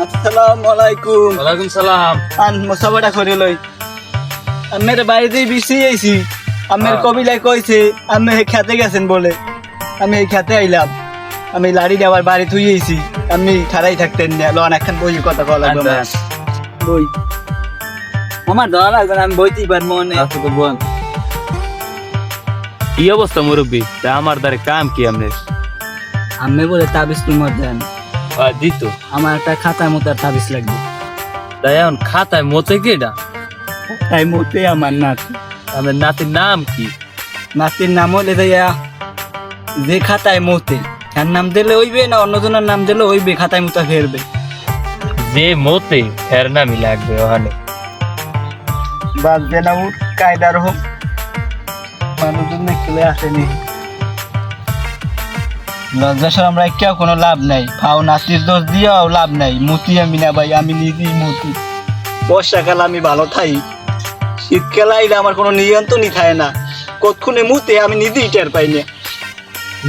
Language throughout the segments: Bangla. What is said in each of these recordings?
আসসালামু আলাইকুম। ওয়ালাইকুম সালাম। আন মুসাবাটা করে লই। আমের বাড়িতে বিসি আইছি। আমের কবিলায় কইছে আমি খেতে গেছেন বলে। আমি এই খেতে আইলাম। আমি লাড়ি আবার বাড়ি থুই আইছি। আমি খাড়াই থাকতেন না। লন এখন বই কথা কল লাগবে আমার। বই। আমার ধরা লাগবে না, আমি বইতেই পারবো না। আচ্ছা তো বল। কি অবস্থা মুরব্বী? তা আমার দ্বারে কাম কি আমনে? আমি বলে তাবিজ তোমার দেন। দিত। আমার একটা খাতার মতো তাবিজ লাগবে। তাই এখন খাতায় মতে কেডা? তাই মতে আমার নাত। আমার নাতির নাম কি? নাতির নাম হলে দেয়া যে খাতায় মতে তার নাম দিলে হইবে না অন্যজনের নাম দিলে হইবে, খাতায় মতো ফেরবে। যে মতে এর নামই লাগবে ওখানে। বাজবে না উঠ কায়দার হোক, মানুষজন দেখলে আসেনি। লজ্জাসর আমরা কেউ কোনো লাভ নাই, ফাও নাতির দোষ দিয়েও লাভ নাই। মতি আমি না ভাই, আমি নিজেই মতি। বর্ষাকাল আমি ভালো থাই, শীতকাল আইলে আমার কোনো নিয়ন্ত্রণই থাকে না। কতক্ষণে মুতে আমি নিজেই টের পাই না।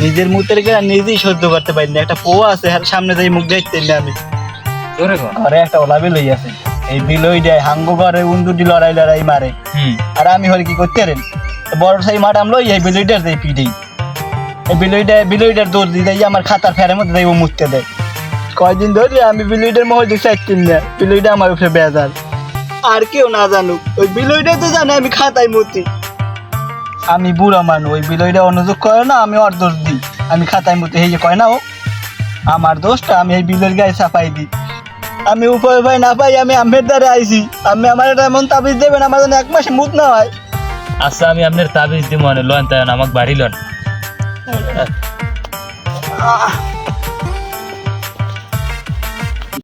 নিজের মুতের গা নিজেই সহ্য করতে পারি না। একটা পোয়া আছে সামনে যাই মুখ দেখতেন না আমি। ঘরে একটা ওলা বিলই আছে, এই বিলই দেয় হাঙ্গো ঘরে উন্দুটি লড়াই লড়াই মারে। আর আমি হলে কি করতে পারেন, বড় সাই মাডাম লই এই বিলইটার দেয় পিঠেই। এই বিলইটার দৌড় দিয়ে দেয় আমার খাতার ফেরের মধ্যে দেয় ও মুততে দেয়। কয়দিন ধরে আমি বিলইটার মহল দিকে চাইতেন না, বিলইটা আমার উপরে বেজার। আর কেউ না জানুক, ওই বিলইটা তো জানে আমি খাতায় মুতি। আমি বুড়া মানুষ, ওই বিলইটা অনুযোগ করে না, আমি ওর দোষ দিই। আমি খাতায় মুতি এই যে কয় না ও, আমার দোষটা আমি এই বিলের গায়ে চাপাই দিই। আমি উপায় ভাই না পাই, আমি আমের দ্বারা আইছি। আমি আমার এটা এমন তাবিজ দেবেন আমার জন্য 1 মাসে মুত না হয়। আচ্ছা আমি আপনার তাবিজ দিব, লন তাই আমাকে বাড়ি লন।